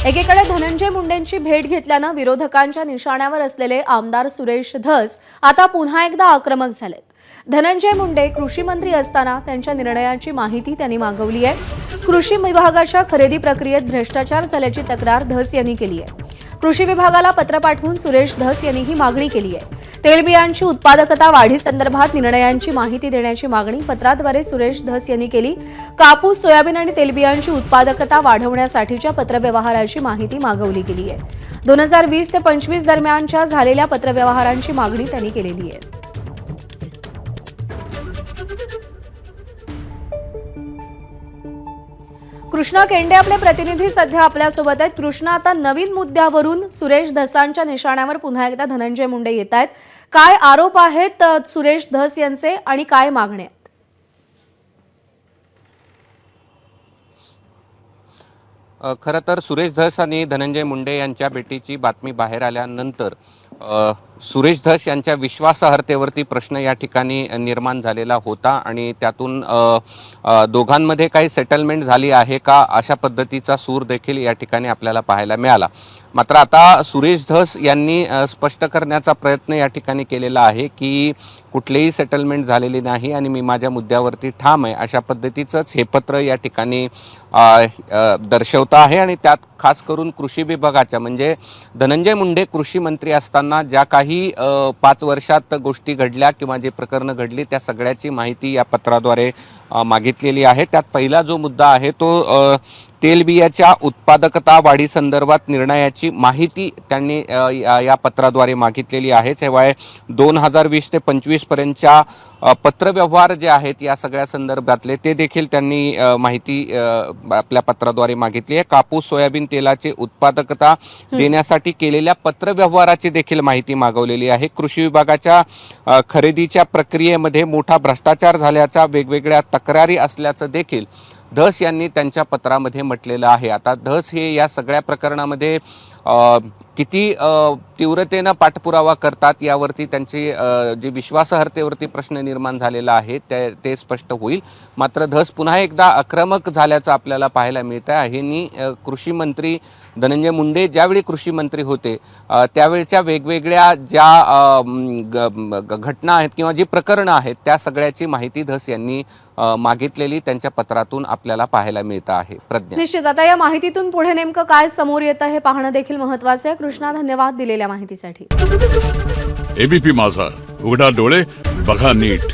एकीकडे धनंजय मुंडेंची भेट घेतल्यानं विरोधकांच्या निशाण्यावर असलेले आमदार सुरेश धस आता पुन्हा एकदा आक्रमक झालेत। धनंजय मुंडे कृषी मंत्री असताना त्यांच्या निर्णयाची माहिती त्यांनी मागवली आहे। कृषी विभागाच्या खरेदी प्रक्रियेत भ्रष्टाचार झाल्याची तक्रार धस यांनी केली आहे। कृषी विभागाला पत्र पाठवून सुरेश धस यांनी ही मागणी केली आहे। तेलबियांची उत्पादकता वाढीसंदर्भात निर्णयांची माहिती देण्याची मागणी पत्राद्वारे सुरेश धस यांनी केली। कापूस, सोयाबीन आणि तेलबियांची उत्पादकता वाढवण्यासाठीच्या पत्रव्यवहाराची माहिती मागवली गेली आहे। 2020 ते 25 दरम्यानच्या झालेल्या पत्रव्यवहारांची मागणी त्यांनी केलेली आहे। कृष्णा केंडे आपले प्रतिनिधी सध्या आपल्यासोबत आहेत। कृष्णा, आता नवीन मुद्द्यावरून सुरेश धसांच्या निशाण्यावर पुन्हा एकदा धनंजय मुंडे येत आहेत। काय आरोप आहेत सुरेश धस यांचे आणि काय मागण्या आहेत? खरं तर सुरेश धस आणि धनंजय मुंडे यांच्या भेटीची बातमी बाहेर आल्यानंतर सुरेश धस यांच्या विश्वासार्हतेवरती प्रश्न या ठिकाणी निर्माण झालेला होता आणि त्यातून दोघांमध्ये काही सेटलमेंट झाली आहे का अशा पद्धतीचा सूर देखील या ठिकाणी आपल्याला पाहायला मिळाला। मात्र आता सुरेश धस यांनी स्पष्ट करण्याचा प्रयत्न या ठिकाणी केलेला आहे की कुठलीही सेटलमेंट झालेली नाही आणि मी माझ्या मुद्द्यावरती ठाम आहे अशा पद्धतीचंच हे पत्र या ठिकाणी दर्शवतं आहे। आणि त्यात खास करून कृषी विभागाच्या म्हणजे धनंजय मुंडे कृषी मंत्री असताना ज्या काही 5 वर्षात गोष्टी घडल्या किंवा जे प्रकरणं घडली त्या सगळ्याची माहिती या पत्राद्वारे मागितलेली आहे। त्यात पहिला जो मुद्दा आहे तो तेलबियाच्या उत्पादकता वाढी संदर्भात निर्णयाची माहिती त्यांनी या पत्राद्वारे मागितलेली आहे। शिवाय 2020 ते 25 पर्यंतच्या पत्रव्यवहार जे आहेत या सगळ्या संदर्भातले ते देखील त्यांनी माहिती आपल्या पत्राद्वारे मागितली आहे। कापूस, सोयाबीन तेलाची उत्पादकता देण्यासाठी केलेल्या पत्रव्यवहाराची देखील माहिती मागवलेली आहे। कृषी विभागाच्या खरेदीच्या प्रक्रियेमध्ये मोठा भ्रष्टाचार झाल्याच्या वेगवेगळ्या तक्रारी असल्याचं देखील धस यांनी त्यांच्या पत्रामध्ये म्हटलेलं आहे। आता धस हे या सगळ्या प्रकरणामध्ये किती तीव्रतेनं पाठपुरावा करतात यावरती त्यांची जे विश्वासार्हतेवरती प्रश्न निर्माण झालेला आहे ते स्पष्ट होईल। मात्र धस पुन्हा एकदा आक्रमक झाल्याचं आपल्याला पाहायला मिळतं आहे। नी कृषी मंत्री धनंजय मुंडे ज्यावेळी कृषी मंत्री होते त्यावेळच्या वेगवेगळ्या ज्या घटना आहेत किंवा जी प्रकरणं आहेत त्या सगळ्याची माहिती धस यांनी मागितलेली त्यांच्या पत्रातून आपल्याला पाहायला मिळतं आहे। प्रज्ञा, निश्चित आता या माहितीतून पुढे नेमकं काय समोर येतं हे पाहणं देखील महत्त्वाचं आहे। कृष्णा, धन्यवाद दिलेल्या माहितीसाठी। एबीपी माझा, उघडा डोळे बघा नीट।